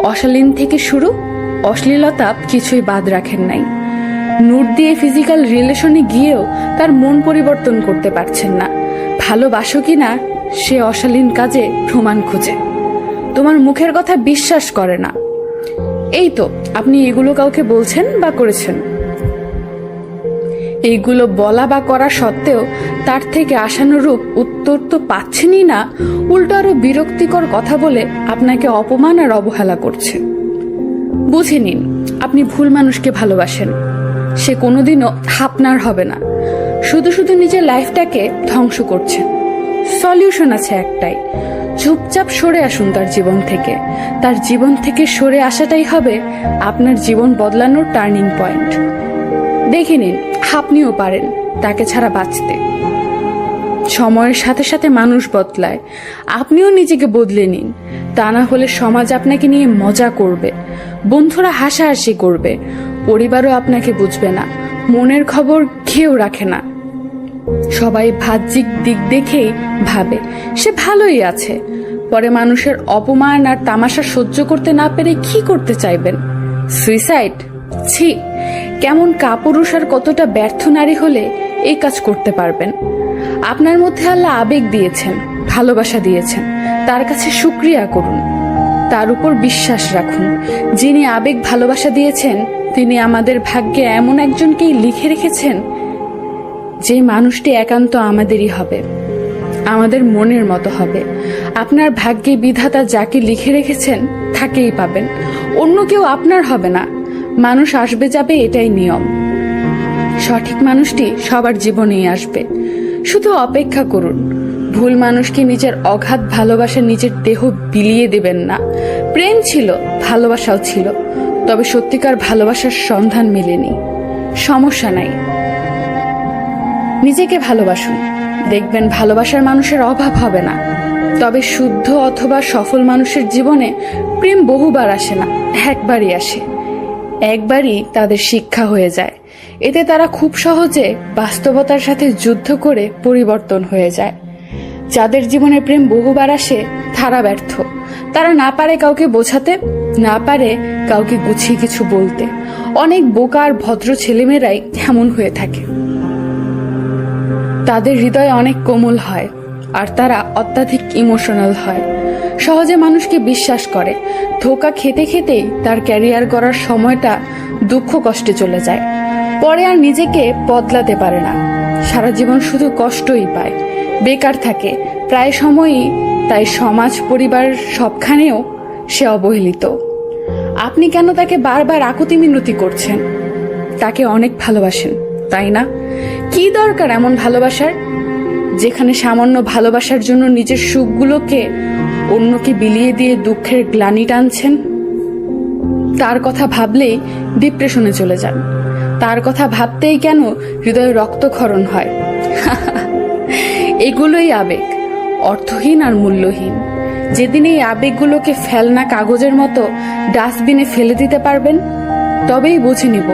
অশালীন থেকে শুরু, অশ্লীলতা কিছুই বাদ রাখেন নাই। নোট দিয়ে ফিজিক্যাল রিলেশনে গিয়েও তার মন পরিবর্তন করতে পারছেন না। ভালোবাসো কিনা সে অশালীন কাজে প্রমাণ খুঁজে, তোমার মুখের কথা বিশ্বাস করে না। এই তো আপনি এগুলো কাউকে বলছেন বা করেছেন। এইগুলো বলা বা করা সত্ত্বেও তার থেকে আশানুরূপ উত্তর তো পাচ্ছেনই না, উল্টো আরো বিরক্তিকর কথা বলে আপনাকে অপমান আর অবহেলা করছে। বুঝে নিন, আপনি ভুল মানুষকে ভালোবাসেন। সে কোনোদিনও আপনার হবে না, শুধু শুধু নিজের লাইফটাকে ধ্বংস করছেন। সলিউশন আছে একটাই, চুপচাপ সরে আসুন তার জীবন থেকে। তার জীবন থেকে সরে আসাটাই হবে আপনার জীবন বদলানোর টার্নিং পয়েন্ট। দেখে নিন, আপনিও পারেন তাকে ছাড়া বাঁচতে। সময়ের সাথে সাথে মানুষ বদলায়, আপনিও নিজেকে বদলে নিন। তা না হলে সমাজ আপনাকে নিয়ে মজা করবে, বন্ধুরা হাসাহাসি করবে, পরিবারও আপনাকে বুঝবে না, মনের খবর কেউ রাখে না। সবাই বাহ্যিক দিক দেখেই ভাবে সে ভালোই আছে। পরে মানুষের অপমান আর তামাশা সহ্য করতে না পেরে কি করতে চাইবেন? সুইসাইড? ছি, কেমন কাপুরুষ আর কতটা ব্যর্থ নারী হলে এই কাজ করতে পারবেন? আপনার মধ্যে আল্লাহ আবেগ দিয়েছেন, ভালোবাসা দিয়েছেন, তার কাছে শুকরিয়া করুন, তার উপর বিশ্বাস রাখুন। যিনি আবেগ ভালোবাসা দিয়েছেন তিনি আমাদের ভাগ্যে এমন একজনকেই লিখে রেখেছেন যে মানুষটি একান্ত আমাদেরই হবে, আমাদের মনের মতো হবে। আপনার ভাগ্যে বিধাতা যাকে লিখে রেখেছেন তাকেই পাবেন, অন্য কেউ আপনার হবে না। মানুষ আসবে যাবে, এটাই নিয়ম। সঠিক মানুষটি সবার জীবনেই আসবে, শুধু অপেক্ষা করুন। ভুল মানুষকে নিজের অগাধ ভালোবাসা নিজের দেহ বিলিয়ে দেবেন না। প্রেম ছিল, ভালোবাসাও ছিল, তবে সত্যিকার ভালোবাসার সন্ধান মেলেনি। সমস্যা নাই, নিজেকে ভালোবাসুন, দেখবেন ভালোবাসার মানুষের অভাব হবে না। তবে শুদ্ধ অথবা সফল মানুষের জীবনে প্রেম বহুবার আসে না, একবারই আসে। একবারই তাদের শিক্ষা হয়ে যায়, এতে তারা খুব সহজে বাস্তবতার সাথে যুদ্ধ করে পরিবর্তন হয়ে যায়। যাদের জীবনে প্রেম বহুবার আসে তারা ব্যর্থ, তারা না পারে কাউকে বোঝাতে, না পারে কাউকে গুছিয়ে কিছু বলতে। অনেক বোকা আর ভদ্র ছেলেমেয়েরাই এমন হয়ে থাকে। তাদের হৃদয় অনেক কোমল হয় আর তারা অত্যাধিক ইমোশনাল হয়, সহজে মানুষকে বিশ্বাস করে। ধোঁকা খেতে খেতেই তার ক্যারিয়ার গড়ার সময়টা দুঃখ কষ্টে চলে যায়, পরে আর নিজেকে বদলাতে পারে না, সারা জীবন শুধু কষ্টই পায়, বেকার থাকে প্রায় সময়ই। তাই সমাজ পরিবার সবখানেও সে অবহেলিত। আপনি কেন তাকে বারবার আকুতি মিনতি করছেন? তাকে অনেক ভালোবাসেন, তাই না? কি দরকার এমন ভালোবাসার, যেখানে সামান্য ভালোবাসার জন্য নিজের সুখগুলোকে অন্যকে বিলিয়ে দিয়ে দুঃখের গ্লানি টানছেন? তার কথা ভাবলেই ডিপ্রেশনে চলে যান, তার কথা ভাবতেই কেন হৃদয়ে রক্তক্ষরণ হয়। এগুলোই আবেগ, অর্থহীন আর মূল্যহীন। যেদিন এই আবেগগুলোকে ফেলনা কাগজের মতো ডাস্টবিনে ফেলে দিতে পারবেন, তবেই বুঝে নিব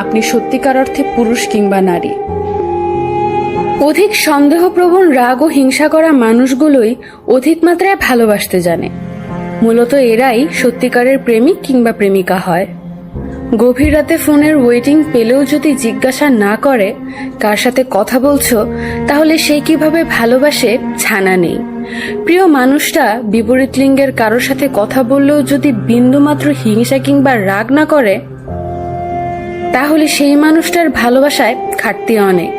আপনি সত্যিকার অর্থে পুরুষ কিংবা নারী। অধিক সন্দেহপ্রবণ রাগ ও হিংসা করা মানুষগুলোই অধিক মাত্রায় ভালোবাসতে জানে। মূলত এরাই সত্যিকারের প্রেমিক কিংবা প্রেমিকা হয়। গভীর রাতে ফোনের ওয়েটিং পেলেও যদি জিজ্ঞাসা না করে কার সাথে কথা বলছো, তাহলে সে কিভাবে ভালোবাসে জানা নেই। প্রিয় মানুষটা বিপরীত লিঙ্গের কারোর সাথে কথা বললেও যদি বিন্দুমাত্র হিংসা কিংবা রাগ না করে, তাহলে সেই মানুষটার ভালোবাসায় ঘাটতি অনেক।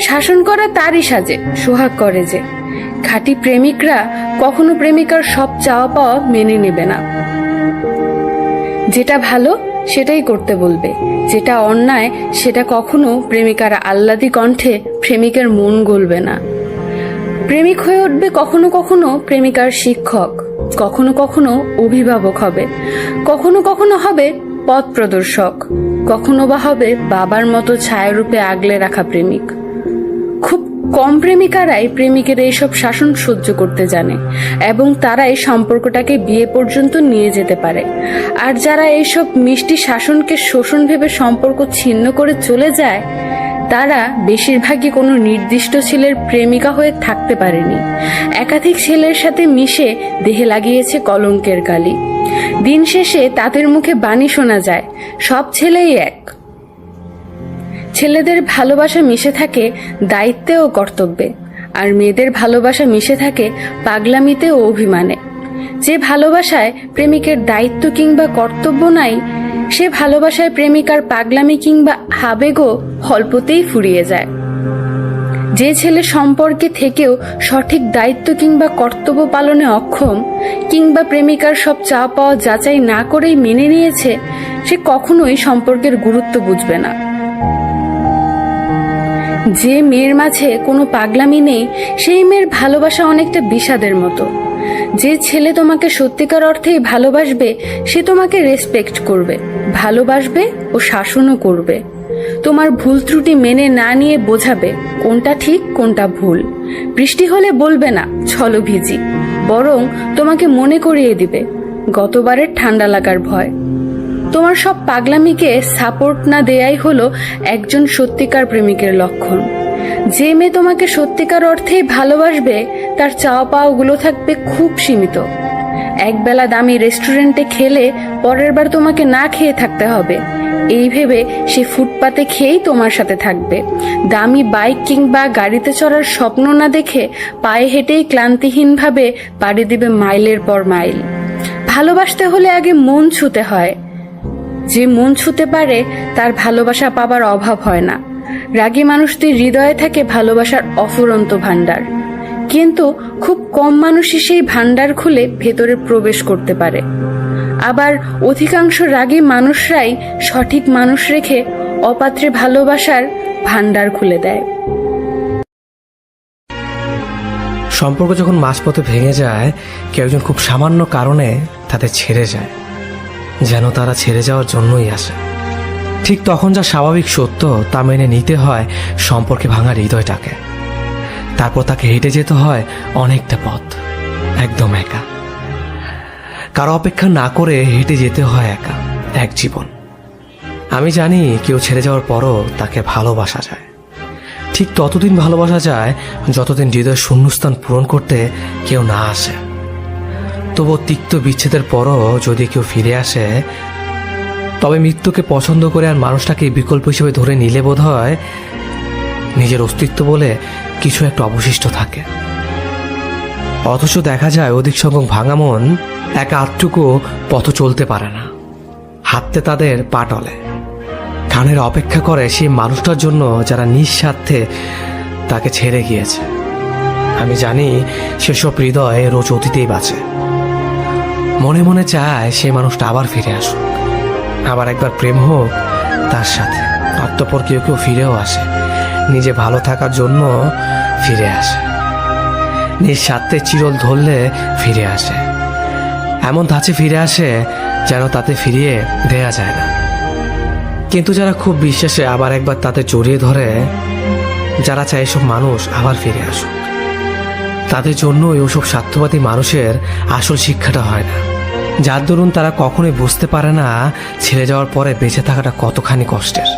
শাসন করা তারই সাজে, সোহাগ করে যে। খাঁটি প্রেমিকরা কখনো প্রেমিকার সব চাওয়া পাওয়া মেনে নেবে না। যেটা ভালো সেটাই করতে বলবে, যেটা অন্যায় সেটা কখনো প্রেমিকারা আহ্লাদী কণ্ঠে প্রেমিকের মন গলবে না। প্রেমিক হয়ে উঠবে কখনো কখনো প্রেমিকার শিক্ষক, কখনো কখনো অভিভাবক হবে, কখনো কখনো হবে পথ প্রদর্শক, কখনো বা হবে বাবার মতো ছায়ারূপে আগলে রাখা প্রেমিক। খুব কম প্রেমিকারাই প্রেমিকের এইসব শাসন সহ্য করতে জানে এবং তারাই সম্পর্কটাকে বিয়ে পর্যন্ত নিয়ে যেতে পারে। আর যারা এইসব মিষ্টি শাসনকে শোষণ ভেবে সম্পর্ক ছিন্ন করে চলে যায়, তারা বেশিরভাগই কোনো নির্দিষ্ট ছেলের প্রেমিকা হয়ে থাকতে পারেনি। একাধিক ছেলের সাথে মিশে দেহে লাগিয়েছে কলঙ্কের কালি। দিন শেষে তাদের মুখে বাণী শোনা যায়, সব ছেলেই এক। ছেলেদের ভালোবাসা মিশে থাকে দায়িত্বে ও কর্তব্যে, আর মেয়েদের ভালোবাসা মিশে থাকে পাগলামিতে ও অভিমানে। যে ভালোবাসায় প্রেমিকের দায়িত্ব কিংবা কর্তব্য নাই, সে ভালোবাসায় প্রেমিকার পাগলামি কিংবা আবেগও অল্পতেই ফুরিয়ে যায়। যে ছেলে সম্পর্কে থেকেও সঠিক দায়িত্ব কিংবা কর্তব্য পালনে অক্ষম, কিংবা প্রেমিকার সব চাওয়া পাওয়া যাচাই না করেই মেনে নিয়েছে, সে কখনোই সম্পর্কের গুরুত্ব বুঝবে না। যে মেয়ের মাঝে কোনো পাগলামি নেই, সেই মেয়ের ভালোবাসা অনেকটা বিষাদের মতো। যে ছেলে তোমাকে সত্যিকার অর্থেই ভালোবাসবে, সে তোমাকে রেসপেক্ট করবে, ভালোবাসবে ও শাসনও করবে। তোমার ভুল ত্রুটি মেনে না নিয়ে বোঝাবে কোনটা ঠিক কোনটা ভুল। বৃষ্টি হলে বলবে না চলো ভিজি, বরং তোমাকে মনে করিয়ে দিবে গতবারের ঠান্ডা লাগার ভয়। তোমার সব পাগলামিকে সাপোর্ট না দেয়াই হলো একজন সত্যিকার প্রেমিকের লক্ষণ। যে মেয়ে তোমাকে সত্যিকার অর্থেই ভালোবাসবে, তার চাওয়া পাওয়াগুলো থাকবে খুব সীমিত। একবেলা দামি রেস্টুরেন্টে খেলে পরের বার তোমাকে না খেয়ে থাকতে হবে, এই ভেবে সে ফুটপাতে খেয়েই তোমার সাথে থাকবে। দামি বাইক কিংবা গাড়িতে চড়ার স্বপ্ন না দেখে পায়ে হেঁটেই ক্লান্তিহীনভাবে পাড়ি দিবে মাইলের পর মাইল। ভালোবাসতে হলে আগে মন ছুঁতে হয়। যে মন ছুঁতে পারে, তার ভালোবাসা পাবার অভাব হয় না। রাগী মানুষটির হৃদয়ে থাকে ভালোবাসার অফুরন্ত ভাণ্ডার, কিন্তু খুব কম মানুষই সেই ভাণ্ডার খুলে ভেতরে প্রবেশ করতে পারে। আবার অধিকাংশ রাগী মানুষরাই সঠিক মানুষ রেখে অপাত্রে ভালোবাসার ভাণ্ডার খুলে দেয়। সম্পর্ক যখন মাঝপথে ভেঙে যায়, কেউ একজন খুব সামান্য কারণে তাদের ছেড়ে যায়, যেন তারা ছেড়ে যাওয়ার জন্যই আসে। ঠিক তখন যা স্বাভাবিক সত্য তা মেনে নিতে হয় সম্পর্কে ভাঙা হৃদয়টাকে। তারপর তাকে হেঁটে যেতে হয় অনেকটা পথ, একদম একা। কারো অপেক্ষা না করে হেঁটে যেতে হয় একা এক জীবন। আমি জানি কেউ ছেড়ে যাওয়ার পরও তাকে ভালোবাসা যায়, ঠিক ততদিন ভালোবাসা যায় যতদিন হৃদয়ের শূন্যস্থান পূরণ করতে কেউ না আসে। তবু তিক্ত বিচ্ছেদের পরও যদি কেউ ফিরে আসে, তবে মৃত্যুকে পছন্দ করে আর মানুষটাকে বিকল্প হিসেবে ধরে নিলে বোধ হয় নিজের অস্তিত্ব বলে কিছু একটা অবশিষ্ট থাকে। অথচ দেখা যায় অধিক সংখ্যক ভাঙা মন একা আধটুকু পথ চলতে পারে না, হাঁটতে তাদের পা টলে। কানের অপেক্ষা করে সেই মানুষটার জন্য যারা নিঃস্বার্থে তাকে ছেড়ে গিয়েছে। আমি জানি সেসব হৃদয় রোজ অতীতেই বাঁচে, মনে মনে চায় সেই মানুষটা আবার ফিরে আসুক, আবার একবার প্রেম হোক তার সাথে। অতঃপর কেউ কেউ ফিরেও আসে, নিজে ভালো থাকার জন্য ফিরে আসে, নিঃস্বার্থে চিরল ধরলে ফিরে আসে, এমন ধাঁচে ফিরে আসে যেন তাতে ফিরিয়ে দেয়া যায় না। কিন্তু যারা খুব বিশ্বাসে আবার একবার তাতে জড়িয়ে ধরে, যারা চায় এসব মানুষ আবার ফিরে আসুক, তাদের জন্য ওসব স্বার্থবাদী মানুষের আসল শিক্ষাটা হয় না, যার দরুন তারা কখনোই বুঝতে পারে না ছেড়ে যাওয়ার পরে বেঁচে থাকাটা কতখানি কষ্টের।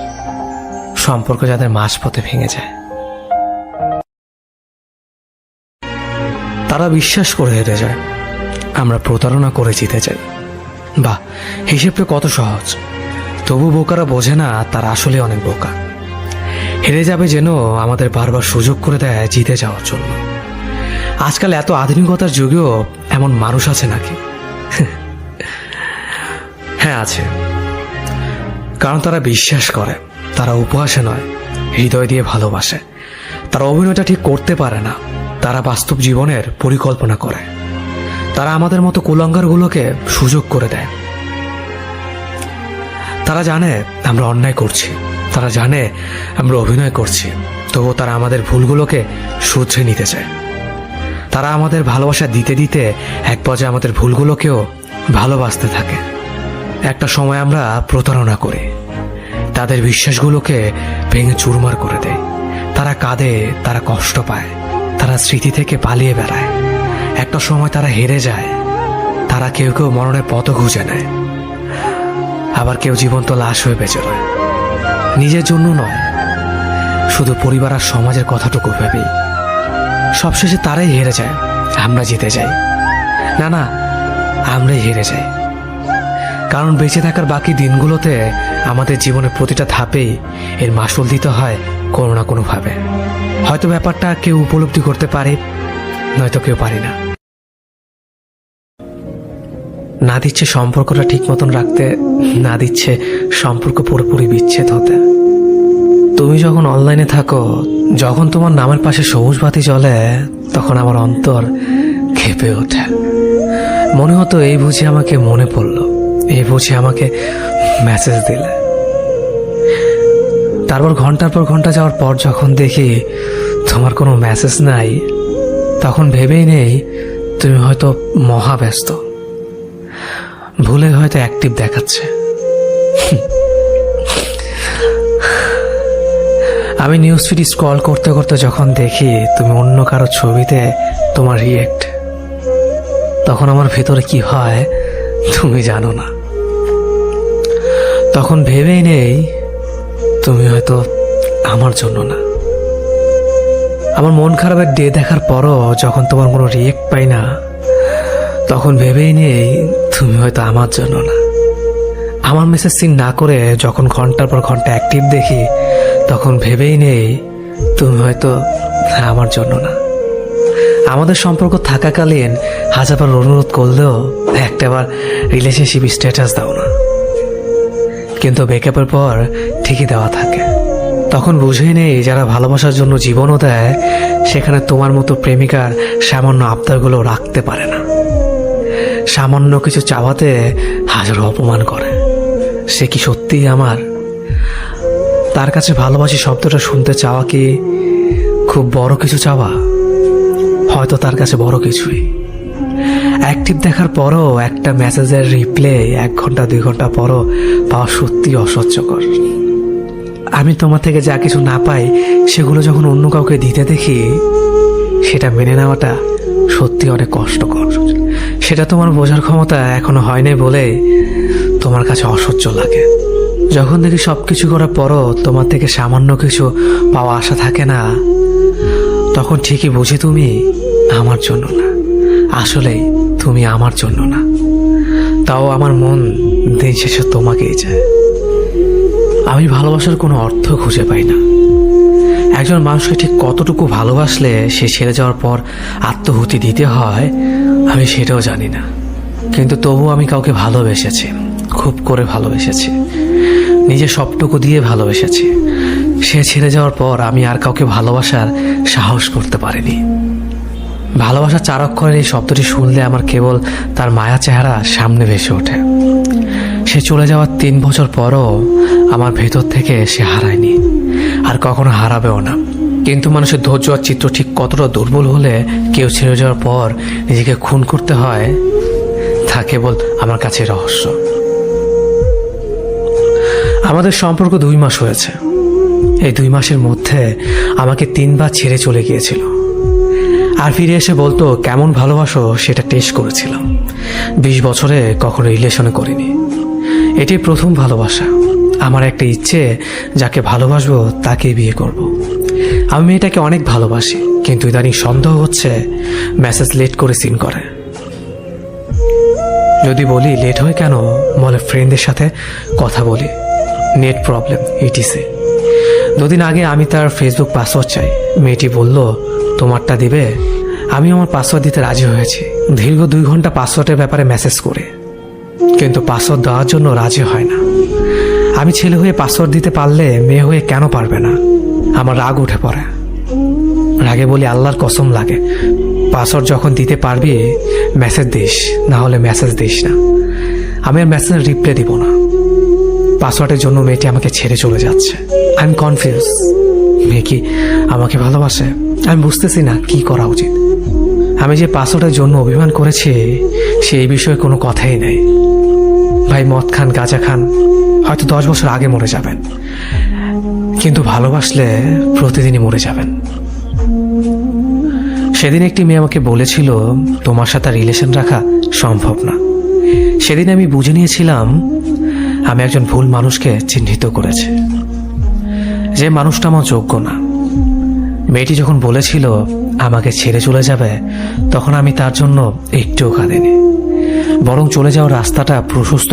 সম্পর্ক যাদের মাঝপথে ভেঙে যায়, তারা বিশ্বাস করে হেরে যায় আমরা প্রতারণা করে জিতে যাই। বাহ, হিসেবটা কত সহজ। তবু বোকারা বোঝে না তারা আসলে অনেক বোকা। হেরে যাবে যেন আমাদের বারবার সুযোগ করে দেয় জিতে যাওয়ার জন্য। আজকাল এত আধুনিকতার যুগেও এমন মানুষ আছে নাকি? হ্যাঁ আছে, কারণ তারা বিশ্বাস করে, তারা উপহাসে নয় হৃদয় দিয়ে ভালোবাসে। তারা অভিনয়টা ঠিক করতে পারে না, তারা বাস্তব জীবনের পরিকল্পনা করে। তারা আমাদের মতো কুলাঙ্গারগুলোকে সুযোগ করে দেয়। তারা জানে আমরা অন্যায় করছি, তারা জানে আমরা অভিনয় করছি, তবুও তারা আমাদের ভুলগুলোকে শুধরে নিতে চায়। তারা আমাদের ভালোবাসা দিতে দিতে এক পর্যায়ে আমাদের ভুলগুলোকেও ভালোবাসতে থাকে। একটা সময় আমরা প্রতারণা করি, তাদের বিশ্বাসগুলোকে ভেঙে চুরমার করে দেয়। তারা কাঁদে, তারা কষ্ট পায়, তারা স্মৃতি থেকে পালিয়ে বেড়ায়। একটা সময় তারা হেরে যায়, তারা কেউ কেউ মরণের পথও খুঁজে নেয়, আবার কেউ জীবন্ত লাশ হয়ে বেঁচে রয়। নিজের জন্য নয়, শুধু পরিবার আর সমাজের কথাটুকু ভেবেই। সবশেষে তারাই হেরে যায়, আমরা জিতে যাই। না না, আমরাই হেরে যাই। কারণ বেঁচে থাকার বাকি দিনগুলোতে আমাদের জীবনের প্রতিটা ধাপেই এর মাসুল দিতে হয় কোনো না কোনোভাবে। হয়তো ব্যাপারটা কেউ উপলব্ধি করতে পারে, নয়তো কেউ পারে না। না দিচ্ছে সম্পর্কটা ঠিক মতন রাখতে, না দিচ্ছে সম্পর্ক পুরোপুরি বিচ্ছেদ হতে। তুমি যখন অনলাইনে থাকো, যখন তোমার নামের পাশে সবুজ বাতি জ্বলে, তখন আমার অন্তর ক্ষেপে ওঠে। মনে হতো এই বুঝি আমাকে মনে পড়লো, এই বুঝি আমাকে মেসেজ দিলে। তারপর ঘন্টার পর ঘন্টা যাওয়ার পর যখন দেখি তোমার কোনো মেসেজ নাই, তখন ভেবেই নেই তুমি হয়তো মহাব্যস্ত, ভুলে হয়তো অ্যাক্টিভ দেখাচ্ছে। আমি নিউজ ফিড স্ক্রল করতে করতে যখন দেখি তুমি অন্য কারো ছবিতে তোমার রিয়েক্ট, তখন আমার ভেতরে কি হয় তুমি জানো না। তখন ভেবেই নেই তুমি হয়তো আমার জন্য না। আমার মন খারাপের ডে দেখার পরও যখন তোমার কোনো রিয়েক্ট পাই না, তখন ভেবেই নেই তুমি হয়তো আমার জন্য না। আমার মেসেজ সিন না করে যখন ঘন্টার পর ঘন্টা অ্যাক্টিভ দেখি, তখন ভেবেই নেই তুমি হয়তো আমার জন্য না। আমাদের সম্পর্ক থাকাকালীন হাজারবার অনুরোধ করলেও একটাবার রিলেশনশিপ স্ট্যাটাস দাও না, কিন্তু ব্রেকআপের পর ঠিকই দেওয়া থাকে। তখন বুঝেই নেই যারা ভালোবাসার জন্য জীবনও দেয়, সেখানে তোমার মতো প্রেমিকার সামান্য আবদারগুলো রাখতে পারে না। সামান্য কিছু চাওয়াতে হাজারো অপমান করে। সে কি সত্যিই আমার? তার কাছে ভালোবাসি শব্দটা শুনতে চাওয়া কি খুব বড় কিছু চাওয়া? হয়তো তার কাছে বড় কিছুই। অ্যাক্টিভ দেখার পরও একটা মেসেজের রিপ্লে 1 ঘন্টা 2 ঘন্টা পরও পাওয়া সত্যি অসহ্যকর। আমি তোমার থেকে যা কিছু না পাই, সেগুলো যখন অন্য কাউকে দিতে দেখি, সেটা মেনে নেওয়াটা সত্যি অনেক কষ্টকর। সেটা তোমার বোঝার ক্ষমতা এখনো হয়নি বলে তোমার কাছে অসহ্য লাগে। যখন দেখি সবকিছু করার পরও তোমার থেকে সামান্য কিছু পাওয়া আশা থাকে না, তখন ঠিকই বুঝি তুমি আমার জন্য না। আসলেই তুমি আমার জন্য না। তাও আমার মন দিন শেষে তোমাকেই চায়। আমি ভালোবাসার কোনো অর্থ খুঁজে পাই না। একজন মানুষকে ঠিক কতটুকু ভালোবাসলে সে ছেড়ে যাওয়ার পর আত্মহুতি দিতে হয়, আমি সেটাও জানি না। কিন্তু তবু আমি কাউকে ভালোবেসেছি, খুব করে ভালোবেসেছি, নিজে সবটুকু দিয়ে ভালোবেসেছি। সে ছেড়ে যাওয়ার পর আমি আর কাউকে ভালোবাসার সাহস করতে পারিনি। ভালোবাসা 4 অক্ষরের এই শব্দটি শুনলে আমার কেবল তার মায়া চেহারা সামনে ভেসে ওঠে। সে চলে যাওয়ার 3 বছর পরও আমার ভেতর থেকে সে হারায়নি, আর কখনো হারাবেও না। কিন্তু মানুষের ধৈর্য আর চিত্র ঠিক কতটা দুর্বল হলে কেউ ছেড়ে যাওয়ার পর নিজেকে খুন করতে হয়, তা কেবল আমার কাছে রহস্য। আমাদের সম্পর্ক 2 মাস হয়েছে। এই 2 মাসের মধ্যে আমাকে 3 বার ছেড়ে চলে গিয়েছিল, আর ফিরে এসে বলতো কেমন ভালোবাসো সেটা টেস্ট করেছিলাম। 20 বছরে কখনো রিলেশনে করিনি। এটাই প্রথম ভালোবাসা। আমার একটা ইচ্ছে, যাকে ভালোবাসবো তাকেই বিয়ে করব। আমি মেয়েটাকে অনেক ভালোবাসি, কিন্তু ইদানিং সন্দেহ হচ্ছে মেসেজ লেট করে সিন করে। যদি বলি লেট হয় কেন, বলে ফ্রেন্ডদের সাথে কথা বলি, নেট প্রবলেম ইটিসি। 2 দিন আগে আমি তার ফেসবুক পাসওয়ার্ড চাই, মেয়েটি বলল তোমারটা দিবে। আমি আমার পাসওয়ার্ড দিতে রাজি হয়েছি। দীর্ঘ 2 ঘন্টা পাসওয়ার্ডের ব্যাপারে মেসেজ করে, কিন্তু পাসওয়ার্ড দেওয়ার জন্য রাজি হয় না। আমি ছেলে হয়ে পাসওয়ার্ড দিতে পারলে মেয়ে হয়ে কেন পারবে না? আমার রাগ উঠে পড়ে। রাগে বলি আল্লাহর কসম লাগে, পাসওয়ার্ড যখন দিতে পারবি মেসেজ দিস, না হলে মেসেজ দিস না। আমি আর মেসেজের রিপ্লাই দিব না। পাসওয়ার্ডের জন্য মেয়েটি আমাকে ছেড়ে চলে যাচ্ছে। I am confuse. মেয়ে কি আমাকে ভালোবাসে? আমি বুঝতেছি না কি করা উচিত। আমি যে পাসওয়ার্ডের জন্য অভিমান করেছি, সেই বিষয়ে কোনো কথাই নেই। ভাই মদ খান, গাঁজা খান, হয়তো 10 বছর আগে মরে যাবেন, কিন্তু ভালোবাসলে প্রতিদিনই মরে যাবেন। সেদিন একটি মেয়ে আমাকে বলেছিল তোমার সাথে রিলেশন রাখা সম্ভব না। সেদিন আমি বুঝে নিয়েছিলাম আমি একজন ভুল মানুষকে চিহ্নিত করেছি, যে মানুষটা আমার যোগ্য না। মেয়েটি যখন বলেছিল আমাকে ছেড়ে চলে যাবে, তখন আমি তার জন্য একটুও কাঁদিনি, বরং চলে যাওয়ার রাস্তাটা প্রশস্ত